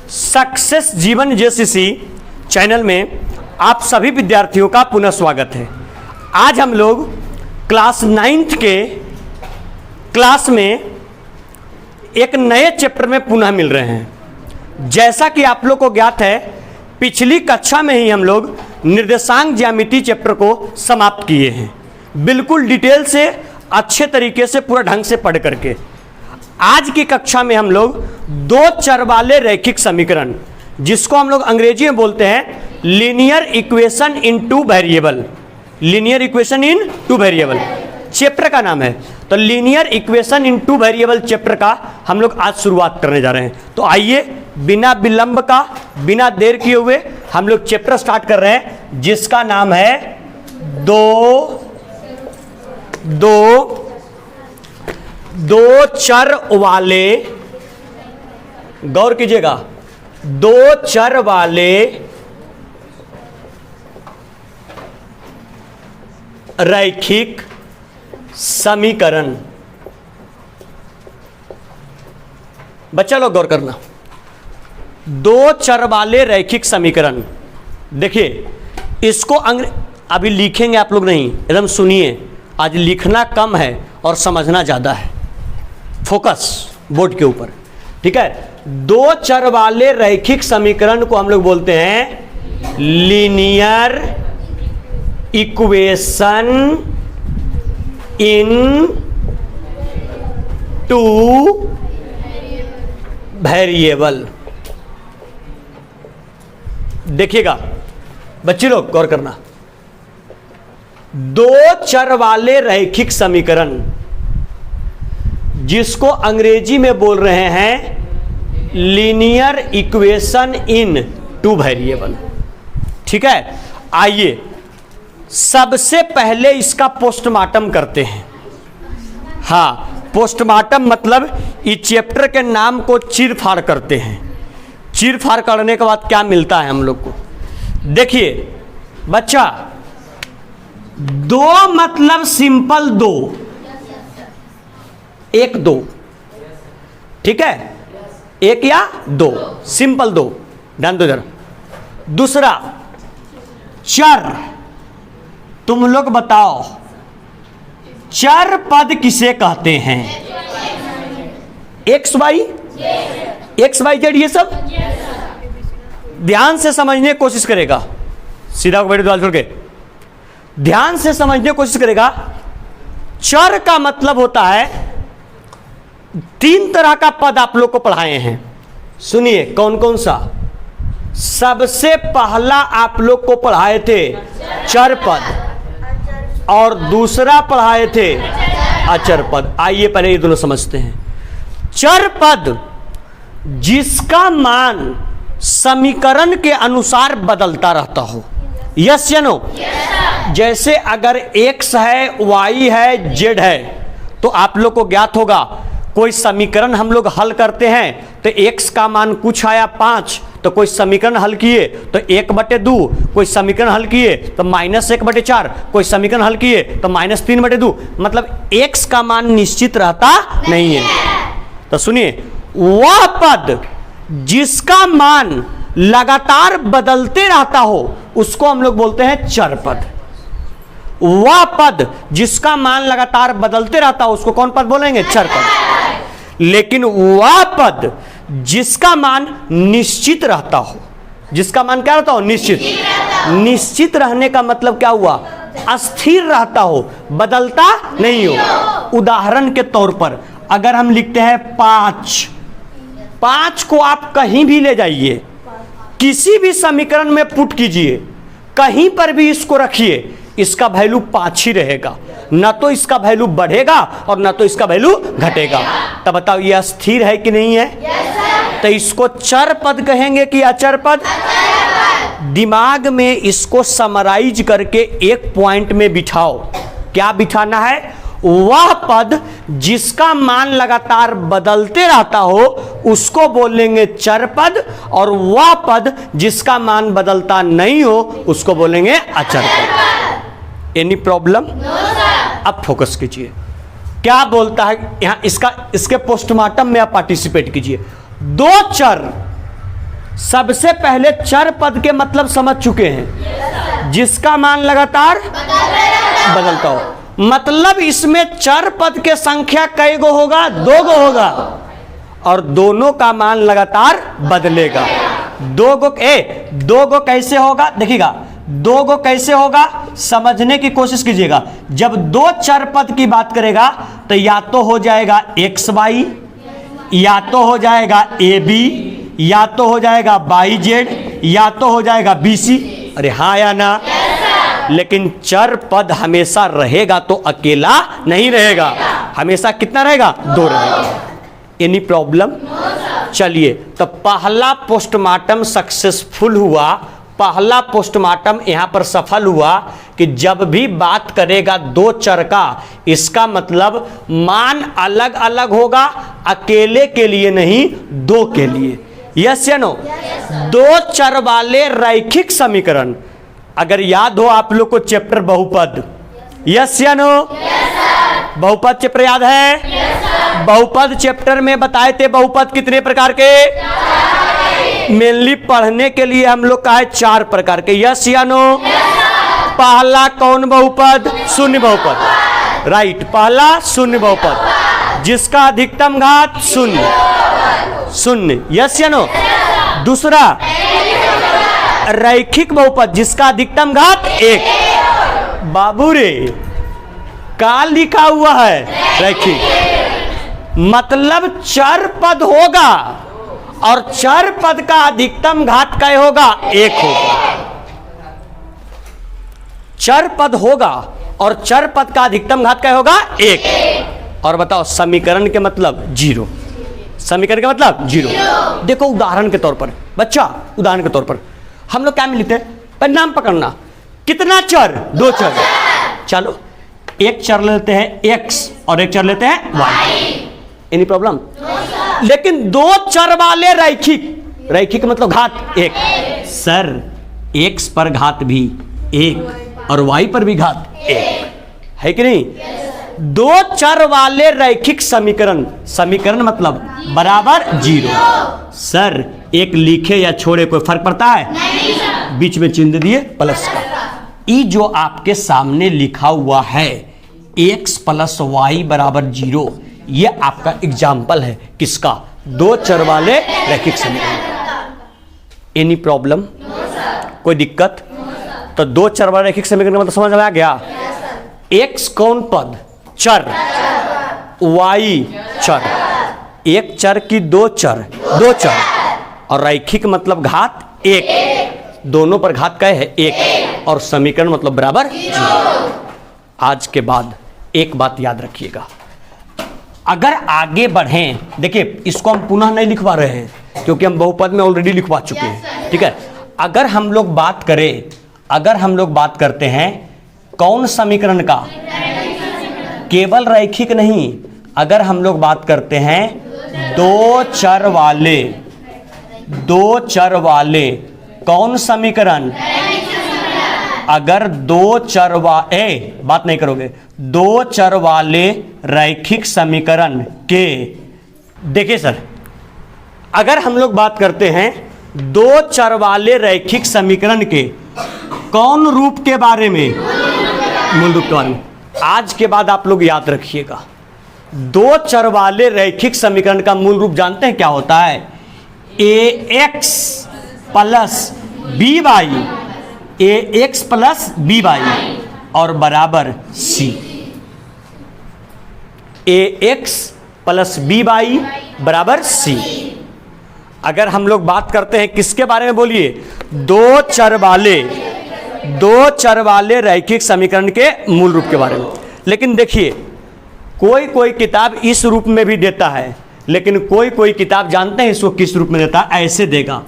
Success जीवन JCC channel में आप सभी विद्यार्थियों का पुनः स्वागत है। आज हम लोग क्लास 9th के क्लास में एक नए चैप्टर में पुनः मिल रहे हैं। जैसा कि आप लोग को ज्ञात है, पिछली कक्षा में ही हम लोग निर्देशांक ज्यामिति चैप्टर को समाप्त किए हैं, बिल्कुल डिटेल से, अच्छे तरीके से, पूरा ढंग से पढ़ करके। आज की कक्षा में हम लोग दो चर वाले रैखिक समीकरण, जिसको हम लोग अंग्रेजी में बोलते हैं linear equation in two variable, linear equation in two variable chapter का नाम है। तो linear equation in two variable chapter का हम लोग आज शुरुआत करने जा रहे हैं। तो आइए बिना विलंब का, बिना देर किए हुए हम लोग चैप्टर स्टार्ट कर रहे हैं, जिसका नाम है दो चर वाले, गौर कीजिएगा, दो चर वाले रैखिक समीकरण। बच्चा लोग गौर करना, दो चर वाले रैखिक समीकरण। देखिए इसको अभी लिखेंगे आप लोग नहीं, एकदम सुनिए, आज लिखना कम है और समझना ज़्यादा है। फोकस बोर्ड के ऊपर, ठीक है। दो चर वाले रैखिक समीकरण को हम लोग बोलते हैं linear equation in two variable. देखिएगा बच्चे लोग गौर करना, दो चर वाले रैखिक समीकरण, जिसको अंग्रेजी में बोल रहे हैं linear equation in two variable, ठीक है। आइए सबसे पहले इसका पोस्टमार्टम करते हैं। हाँ, पोस्टमार्टम मतलब इस चैप्टर के नाम को चीरफाड़ करते हैं। चीरफाड़ करने के बाद क्या मिलता है हम लोग को, देखिए बच्चा, दो मतलब सिंपल दो, एक दो, ठीक है, एक या दो, सिंपल दो। ध्यान दो जरा। दूसरा चर, तुम लोग बताओ चर पद किसे कहते हैं? X Y, X Y Z, ये सब ध्यान से समझने की कोशिश करेगा। सीधा बैठ दो छोड़ के ध्यान से समझने की कोशिश करेगा। चर का मतलब होता है, तीन तरह का पद आप लोग को पढ़ाए हैं, सुनिए कौन कौन सा। सबसे पहला आप लोग को पढ़ाए थे चर पद, और दूसरा पढ़ाए थे अचर पद। आइए पहले ये दोनों समझते हैं। चर पद जिसका मान समीकरण के अनुसार बदलता रहता हो, यस या नो? जैसे अगर x है, y है, z है, तो आप लोग को ज्ञात होगा, कोई समीकरण हम लोग हल करते हैं तो x का मान कुछ आया 5, तो कोई समीकरण हल किए तो 1/2, कोई समीकरण हल किए तो -1/4, कोई समीकरण हल किए तो -3/2। मतलब x का मान निश्चित रहता नहीं है। तो सुनिए, वह पद जिसका मान लगातार बदलते रहता हो उसको हम लोग बोलते हैं चर पद। वह पद जिसका मान लगातार बदलते रहता हो उसको कौन पद बोलेंगे? चर पद। लेकिन वह पद जिसका मान निश्चित रहता हो, जिसका मान क्या रहता हो? निश्चित। निश्चित रहने का मतलब क्या हुआ? अस्थिर रहता हो, बदलता नहीं हो। उदाहरण के तौर पर अगर हम लिखते हैं 5 को आप कहीं भी ले जाइए, किसी भी समीकरण में पुट कीजिए, कहीं पर भी इसको रखिए, इसका वैल्यू 5 ही रहेगा, न तो इसका वैल्यू बढ़ेगा और न तो इसका वैल्यू घटेगा। तब बताओ ये स्थिर है कि नहीं है? तो इसको चर पद कहेंगे कि अचर पद? दिमाग में इसको समराइज करके एक पॉइंट में बिठाओ। क्या बिठाना है? वह पद जिसका मान लगातार बदलते रहता हो उसको बोलेंगे चर पद, और वह पद जिसका मान बदलता नहीं हो उसको बोलेंगे अचर पद। Any problem? अब फोकस कीजिए, क्या बोलता है यहां, इसके पोस्टमार्टम में आप पार्टिसिपेट कीजिए। दो चर सबसे पहले चर पद के मतलब समझ चुके हैं, जिसका मान लगातार बदलता हो। मतलब इसमें चर पद के संख्या कई गो होगा? 2 गो होगा, और दोनों का मान लगातार बदलेगा। 2 गो कैसे होगा? देखिएगा, 2 गो कैसे होगा समझने की कोशिश कीजिएगा। जब 2 चर पद की बात करेगा तो या तो हो जाएगा XY, या तो हो जाएगा AB, या तो हो जाएगा YZ, या तो हो जाएगा BC। अरे हाँ या ना? लेकिन चर पद हमेशा रहेगा तो अकेला नहीं रहेगा, हमेशा कितना रहेगा? 2 रहेगा। Any problem? चलिए, तो पहला पोस्टमार्टम सक्सेसफुल हुआ। पहला पोस्टमार्टम यहां पर सफल हुआ कि जब भी बात करेगा 2 चर का, इसका मतलब मान अलग अलग होगा, अकेले के लिए नहीं, 2 के लिए। यस या नो? 2 चर वाले रैखिक समीकरण, अगर याद हो आप लोग को चैप्टर बहुपद, यस या नो? बहुपद चैप्टर याद है? बहुपद चैप्टर में बताए थे बहुपद कितने प्रकार के? मेनली पढ़ने के लिए हम लोग का है 4 प्रकार के। यस या नो? पहला कौन बहुपद? शून्य बहुपद। राइट, पहला शून्य बहुपद जिसका अधिकतम घात 0। यस या नो? दूसरा रैखिक बहुपद जिसका अधिकतम घात 1। बाबू रे, का लिखा हुआ है? रैखिक मतलब चर पद होगा, और चर पद का अधिकतम घात क्या होगा? 1 होगा। चर पद होगा और चर पद का अधिकतम घात क्या होगा? 1। और बताओ, समीकरण के मतलब 0। समीकरण का मतलब 0। देखो उदाहरण के तौर पर बच्चा, उदाहरण के तौर पर हम लोग क्या में लिखते हैं? परिणाम पकड़ना। कितना चर? 2 चर। चलो, एक चर लेते हैं X और एक चर लेते हैं Y। Any problem? लेकिन 2 चर वाले रैखिक मतलब घात 1। सर, X पर घात भी 1 और Y पर भी घात 1 है कि नहीं? 2 चर वाले रैखिक समीकरण मतलब बराबर 0। सर, एक लिखे या छोड़े कोई फर्क पड़ता है? नहीं। बीच में चिन्ह दिए प्लस का। ई जो आपके सामने लिखा हुआ है X + Y = 0, ये आपका एग्जाम्पल है किसका? 2 चर वाले रैखिक समीकरण। Any problem? कोई दिक्कत? तो 2 चर वाले रैखिक समीकरण का मतलब समझ में आ गया? X कौन पद? चर। Y चर। एक चर की 2 चर, 2 चर, और रैखिक मतलब घात 1। दोनों पर घात क्या है? 1। और समीकरण मतलब बराबर 0। आज के बाद एक बात याद रखिएगा, अगर आगे बढ़ें, देखिए इसको हम पुनः नहीं लिखवा रहे हैं क्योंकि हम बहुपद में ऑलरेडी लिखवा चुके हैं, ठीक है? अगर हम लोग बात करते हैं कौन समीकरण का? केवल रैखिक नहीं, अगर हम लोग बात करते हैं 2 चर वाले कौन समीकरण? अगर 2 चर बात नहीं करोगे, 2 चर वाले रैखिक समीकरण के, देखिए सर, अगर हम लोग बात करते हैं 2 चर वाले रैखिक समीकरण के कौन रूप के बारे में? मूल रूप के बारे में। आज के बाद आप लोग याद रखिएगा, 2 चर वाले रैखिक समीकरण का मूल रूप जानते हैं क्या होता है? ax + by, ax + by और बराबर c। ax + by बराबर c। अगर हम लोग बात करते हैं किसके बारे में? बोलिए, 2 चर वाले रैखिक समीकरण के मूल रूप के बारे में। लेकिन देखिए, कोई किताब इस रूप में भी देता है, लेकिन कोई किताब जानते हैं इसको किस रूप में देता है? ऐसे देगा,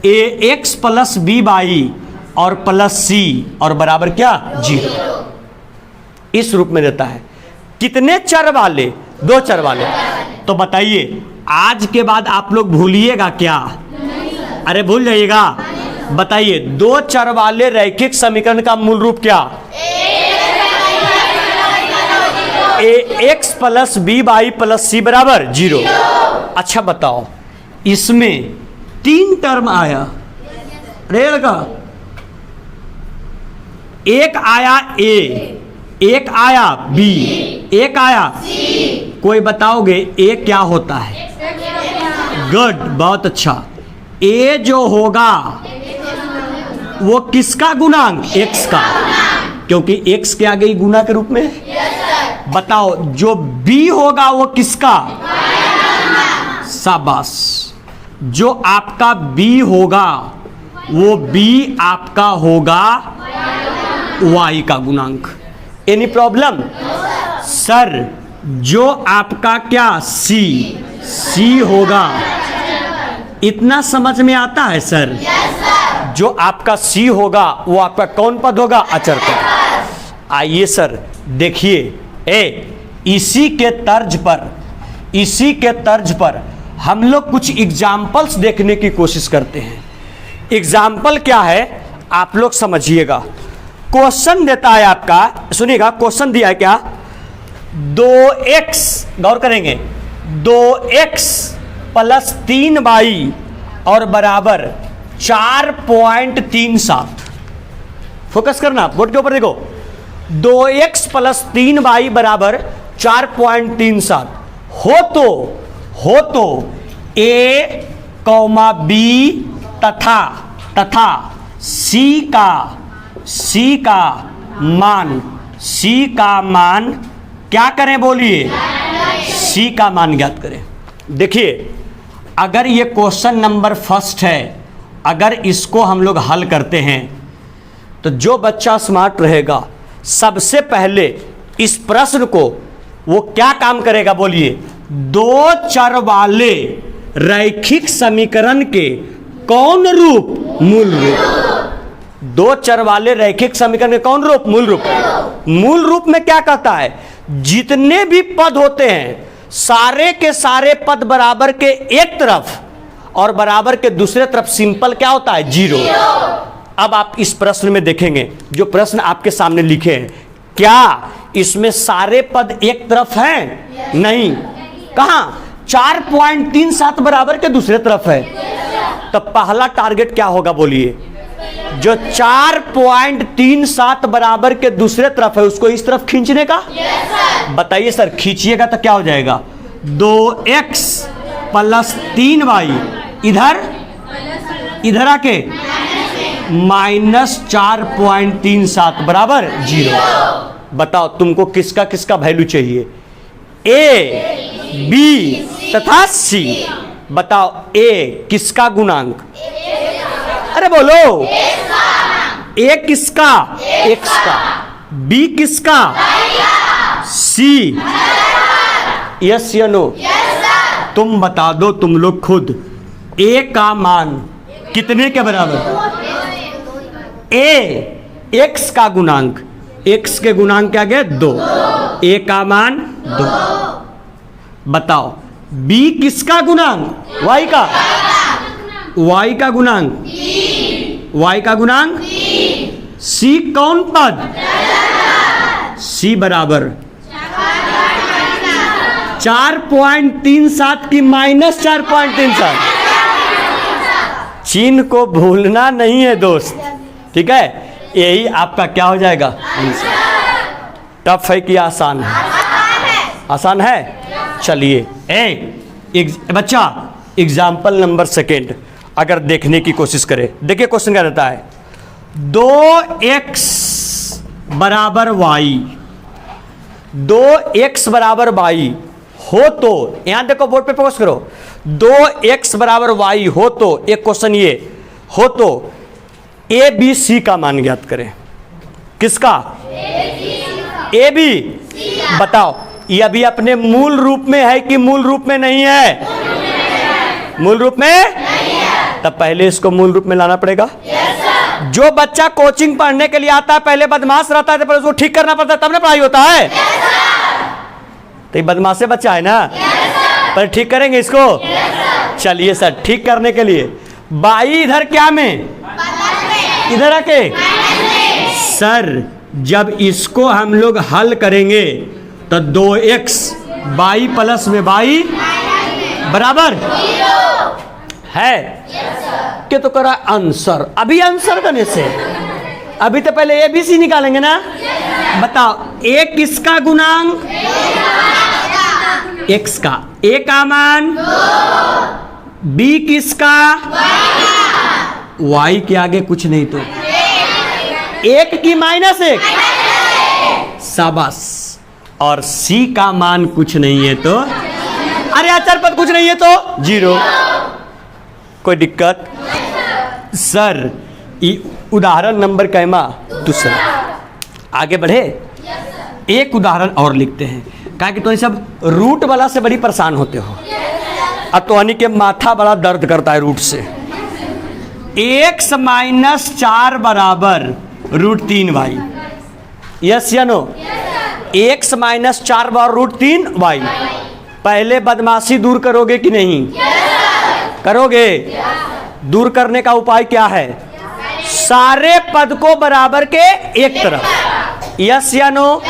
ax + by और प्लस c और बराबर क्या? 0। इस रूप में देता है। कितने चर वाले? 2 चर वाले। तो बताइए, आज के बाद आप लोग भूलिएगा क्या? अरे भूल जाइएगा। बताइए, 2 चर वाले रैखिक समीकरण का मूल रूप क्या? ax + by + c = 0। अच्छा बताओ, इसमें 3 टर्म आया, रेल का एक आया ए, एक आया बी, एक आया सी। कोई बताओगे ए क्या होता है? गुड, बहुत अच्छा। ए जो होगा वो किसका गुणांक? एक्स का, क्योंकि एक्स के आगे ही गुना के रूप में है। बताओ जो बी होगा वो किसका? शाबाश। जो आपका बी होगा वो बी आपका होगा वाई का गुणांक। Any problem? सर जो आपका क्या सी, सी होगा, इतना समझ में आता है सर? जो आपका सी होगा वो आपका कौन पद होगा? अचर पद। आइए सर देखिए, इसी के तर्ज पर हम लोग कुछ एग्जाम्पल्स देखने की कोशिश करते हैं। एग्जाम्पल क्या है आप लोग समझिएगा। क्वेश्चन देता है आपका, सुनिएगा क्वेश्चन दिया है क्या? 2x, गौर करेंगे, 2x प्लस 3y और बराबर 4.37। फोकस करना, बोर्ड के ऊपर देखो। 2x प्लस 3y बराबर 4.37 हो तो a, b तथा c का मान क्या करें? बोलिए, c का मान ज्ञात करें। देखिए अगर ये क्वेश्चन नंबर फर्स्ट है, अगर इसको हम लोग हल करते हैं तो जो बच्चा स्मार्ट रहेगा सबसे पहले इस प्रश्न को वो क्या काम करेगा? बोलिए, 2 चर वाले रैखिक समीकरण के कौन रूप? मूल रूप। 2 चर वाले रैखिक समीकरण के कौन रूप? मूल रूप। मूल रूप में क्या कहता है? जितने भी पद होते हैं सारे के सारे पद बराबर के एक तरफ और बराबर के दूसरे तरफ सिंपल क्या होता है? 0। अब आप इस प्रश्न में देखेंगे, जो प्रश्न आपके सामने लिखे हैं, क्या इसमें सारे पद एक तरफ हैं? नहीं। कहां? 4.37 बराबर के दूसरे तरफ है। तो पहला टारगेट क्या होगा? बोलिए, जो 4.37 बराबर के दूसरे तरफ है उसको इस तरफ खींचने का। बताइए सर, खींचिएगा तो क्या हो जाएगा? 2x प्लस 3y इधर आके माइनस 4.37 बराबर 0। बताओ तुमको किसका किसका वैल्यू चाहिए? a, b तथा c। बताओ a किसका गुणांक? अरे बोलो, a किसका? x का। b किसका? c। यस या नो? तुम बता दो तुम लोग खुद, a का मान कितने के बराबर? a x का गुणांक, x के गुणांक क्या गए? 2। a का मान 2। बताओ b किसका गुणांक? y का। y का गुणांक? y का गुणांक? c कौन पद? c बराबर 4.37 की माइनस 4.37। चिन्ह को भूलना नहीं है दोस्त, ठीक है? यही आपका क्या हो जाएगा? टफ है कि आसान है? आसान है। चलिए बच्चा एग्जाम्पल नंबर सेकेंड अगर देखने की कोशिश करें, देखिए क्वेश्चन क्या रहता है? 2x बराबर y, 2x बराबर y हो तो, यहां देखो बोर्ड पे फोकस करो, 2x बराबर y हो तो, एक क्वेश्चन ये हो तो a b c का मान ज्ञात करें। किसका? a b। बताओ ये अभी अपने मूल रूप में है कि मूल रूप में नहीं है? मूल रूप में नहीं है। तब पहले इसको मूल रूप में लाना पड़ेगा। जो बच्चा कोचिंग पढ़ने के लिए आता है पहले बदमाश रहता है, पर उसको ठीक करना पड़ता है तब ना पढ़ाई होता है। तो ये बदमाशे बच्चा है ना, पर ठीक करेंगे इसको। चलिए सर, ठीक करने के लिए बाई इधर क्या में? इधर आके। सर जब इसको हम लोग हल करेंगे तो 2x बाई प्लस में बाई बराबर है कि तो करा आंसर। अभी आंसर करने से अभी तो पहले ABC निकालेंगे ना। बताओ A किसका गुणांक? X का। A का मान B किसका? Y के आगे कुछ नहीं तो 1 की -1 शाबाश। और C का मान कुछ नहीं है तो, अरे अचर पद कुछ नहीं है तो 0। कोई दिक्कत? सर उदाहरण नंबर कैमा दूसरा। आगे बढ़े, एक उदाहरण और लिखते हैं, कहा कि तुम सब रूट वाला से बड़ी परेशान होते हो। अब तो के माथा बड़ा दर्द करता है रूट से। x -4 बराबर √3y। यस या नो? x -4 बराबर √3y। पहले बदमाशी दूर करोगे कि नहीं? करोगे। दूर करने का उपाय क्या है? सारे पद को बराबर के एक तरफ। यस या नो?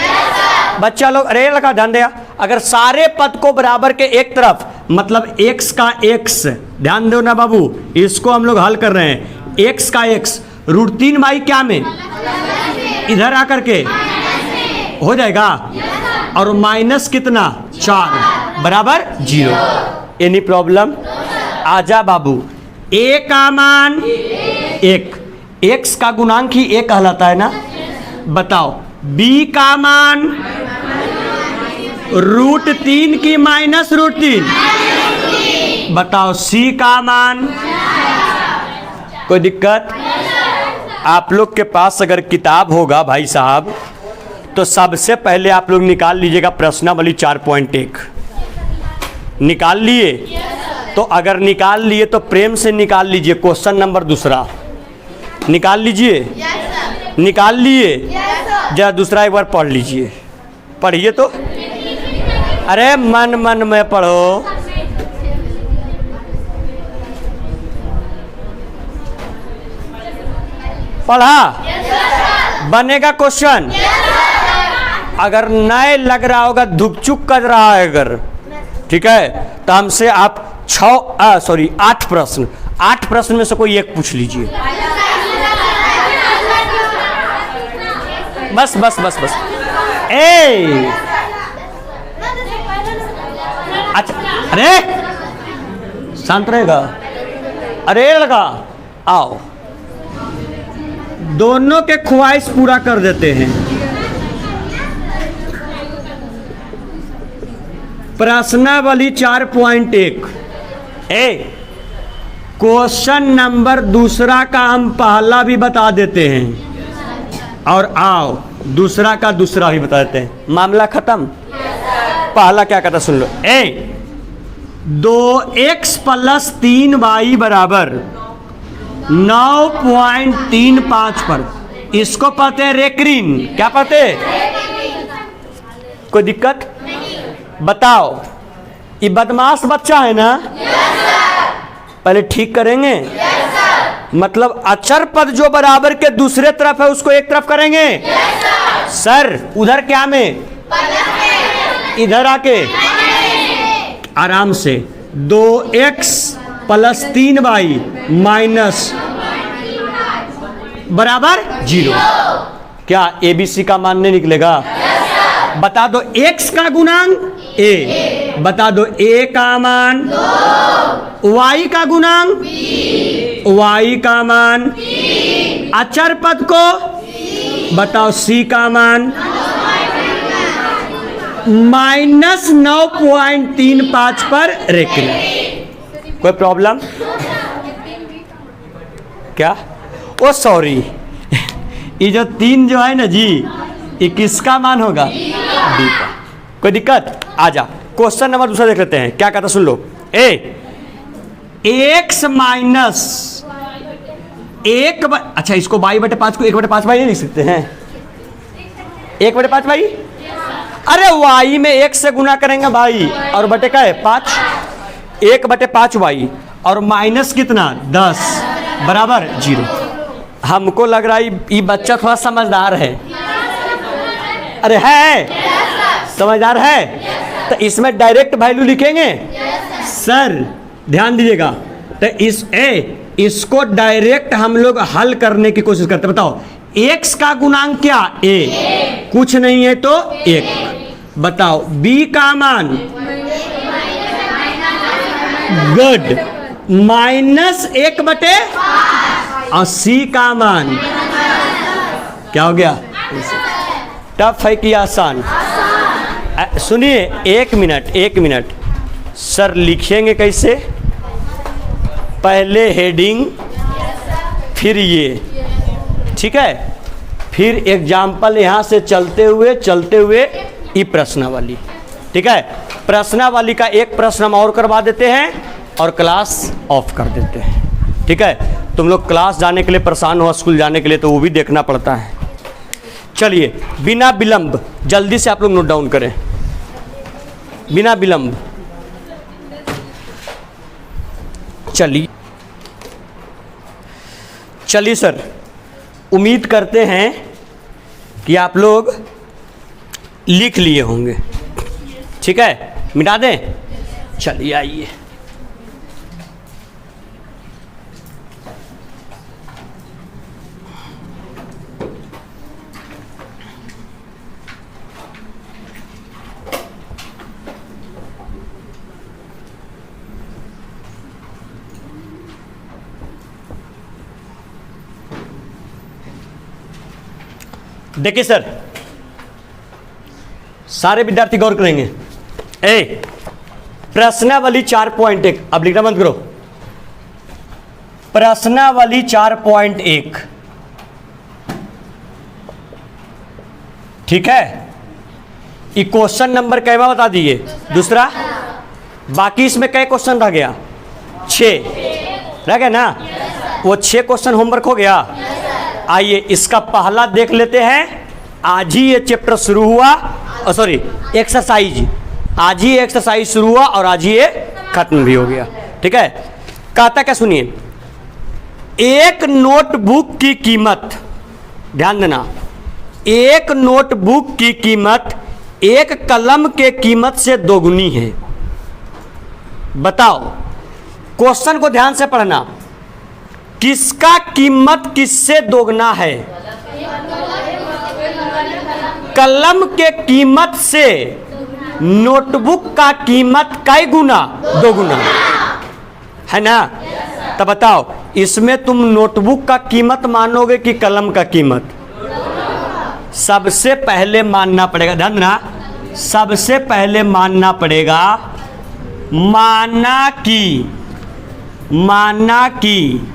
बच्चा लोग अरे लगा ध्यान दिया। अगर सारे पद को बराबर के एक तरफ मतलब x का x, ध्यान दो ना बाबू, इसको हम लोग हल कर रहे हैं। x का x √3y क्या में इधर आकर के हो जाएगा, और माइनस कितना 4 बराबर 0। Any problem? आजा बाबू। a का मान 1, x का गुणांक ही 1 कहलाता है ना। बताओ b का मान √3 की -√3। बताओ c का मान। कोई दिक्कत? आप लोग के पास अगर किताब होगा भाई साहब तो सबसे पहले आप लोग निकाल लीजिएगा प्रश्नावली 4.1। निकाल लिए? तो अगर निकाल लिए तो प्रेम से निकाल लीजिए। क्वेश्चन नंबर दूसरा निकाल लीजिए। निकाल लिए? जरा दूसरा एक बार पढ़ लीजिए। पढ़िए तो। अरे मन मन में पढ़ो। पढ़ा? बनेगा क्वेश्चन? अगर नए लग रहा होगा, धुकचुक कर रहा है अगर, ठीक है, तो हमसे आप 8 प्रश्न, 8 प्रश्न में से कोई एक पूछ लीजिए। बस बस बस बस। अच्छा, अरे शांत रहेगा। अरे लगा आओ, दोनों के ख्वाहिश पूरा कर देते हैं। प्रश्नावली 4.1। क्वेश्चन नंबर दूसरा का हम पहला भी बता देते हैं, और आओ दूसरा का दूसरा भी बता देते हैं। मामला खत्म। पहला क्या कहता सुन लो। 2x + 3y बराबर 9.35 पर, इसको पढ़ते हैं रेक्रीन। क्या पढ़ते? कोई दिक्कत? बताओ, ये बदमाश बच्चा है ना? पहले ठीक करेंगे। मतलब अचर पद जो बराबर के दूसरे तरफ है उसको एक तरफ करेंगे। सर उधर क्या में? इधर आके आराम से 2x + 3y माइनस बराबर 0। क्या ABC का मान नहीं निकलेगा? बता दो x का गुणांक a, बता दो a का मान 2, y का गुणांक b, y का मान 3, अचर पद को बताओ c का मान -9.35 पर रेखना। कोई प्रॉब्लम? क्या? ओ सॉरी, ये जो 3 जो है ना जी, ये किसका मान होगा? डी का। कोई दिक्कत? आजा क्वेश्चन नंबर दूसरा देख लेते हैं। क्या कहता सुन लो। x माइनस 1, अच्छा इसको y/5 को 1/5 नहीं लिख सकते हैं? 1/5। अरे y में 1 से गुना करेंगे भाई, और बटे का है 5, 1/5y, और माइनस कितना 10 बराबर 0। हमको लग रहा है ये बच्चा थोड़ा समझदार है। अरे है समझदार है, तो इसमें डायरेक्ट वैल्यू लिखेंगे। सर ध्यान दीजिएगा, तो इसको डायरेक्ट हम लोग हल करने की कोशिश करते हैं। बताओ x का गुणांक क्या a, कुछ नहीं है तो 1। बताओ b का मान गुड -1/5 और c का मान क्या हो गया? टफ है कि आसान? सुनिए 1 मिनट सर लिखेंगे कैसे? पहले हेडिंग फिर ये, ठीक है, फिर एग्जाम्पल यहाँ से चलते हुए ये प्रश्नावली, ठीक है। प्रश्नावली का एक प्रश्न हम और करवा देते हैं और क्लास ऑफ कर देते हैं, ठीक है। तुम लोग क्लास जाने के लिए परेशान हो, स्कूल जाने के लिए, तो वो भी देखना पड़ता है। चलिए बिना विलंब जल्दी से आप लोग नोट डाउन करें, बिना विलंब। चलिए सर, उम्मीद करते हैं कि आप लोग लिख लिए होंगे, ठीक है। मिटा दें? चलिए आइए। देखिए सर, सारे विद्यार्थी गौर करेंगे। प्रश्नावली 4.1, अब लिखना बंद करो। प्रश्नावली 4.1, ठीक है। ये क्वेश्चन नंबर कैवा बता दिए? दूसरा। बाकी इसमें कई क्वेश्चन रह गया? 6 रह गया ना? वो 6 क्वेश्चन होमवर्क हो गया। आइए इसका पहला देख लेते हैं। आज ही ये चैप्टर शुरू हुआ, सॉरी एक्सरसाइज, आज ही एक्सरसाइज शुरू हुआ और आज ही ये खत्म भी हो गया, ठीक है। कहता क्या सुनिए, एक नोटबुक की कीमत, ध्यान देना, एक नोटबुक की कीमत एक कलम के कीमत से दोगुनी है। बताओ, क्वेश्चन को ध्यान से पढ़ना, किसका कीमत किससे दोगुना है? कलम के कीमत से नोटबुक का कीमत कई गुना? दोगुना, है ना? तो बताओ इसमें तुम नोटबुक का कीमत मानोगे कि कलम का कीमत? सबसे पहले मानना पड़ेगा, ध्यान देना, सबसे पहले मानना पड़ेगा, माना कि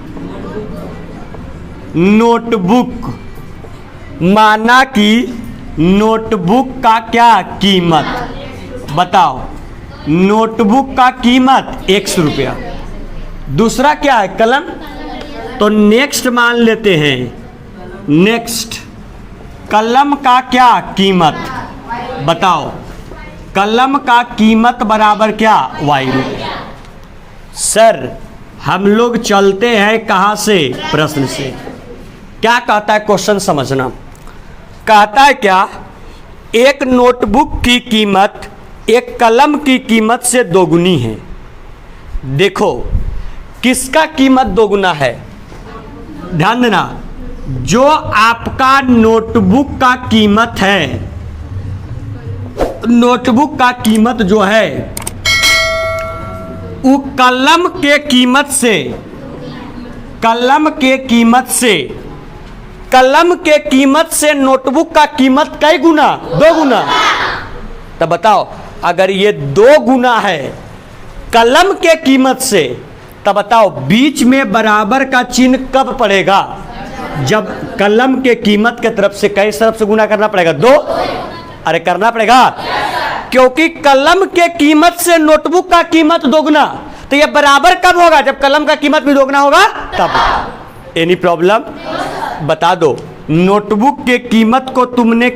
नोटबुक, माना कि नोटबुक का क्या कीमत? बताओ, नोटबुक का कीमत 100 रुपया। दूसरा क्या है? कलम। तो नेक्स्ट मान लेते हैं, नेक्स्ट कलम का क्या कीमत? बताओ, कलम का कीमत बराबर क्या? y रुपया। सर हम लोग चलते हैं कहाँ से? प्रश्न से। क्या कहता है क्वेश्चन समझना, कहता है क्या, एक नोटबुक की कीमत एक कलम की कीमत से दोगुनी है। देखो किसका कीमत दोगुना है? ध्यान देना, जो आपका नोटबुक का कीमत है, नोटबुक का कीमत जो है वो कलम के कीमत से, कलम के कीमत से, कलम के कीमत से नोटबुक का कीमत कई गुना? 2 गुना। तो बताओ अगर ये 2 गुना है कलम के कीमत से, तब बताओ बीच में बराबर का चिन्ह कब पड़ेगा? जब कलम के कीमत के तरफ से कई तरफ से गुना करना पड़ेगा? 2। अरे करना पड़ेगा, क्योंकि कलम के कीमत से नोटबुक का कीमत दोगुना। तो ये बराबर कब होगा? जब कलम का कीमत भी दोगुना होगा तब। Any problem? बता दो, नोटबुक के कीमत को तुमने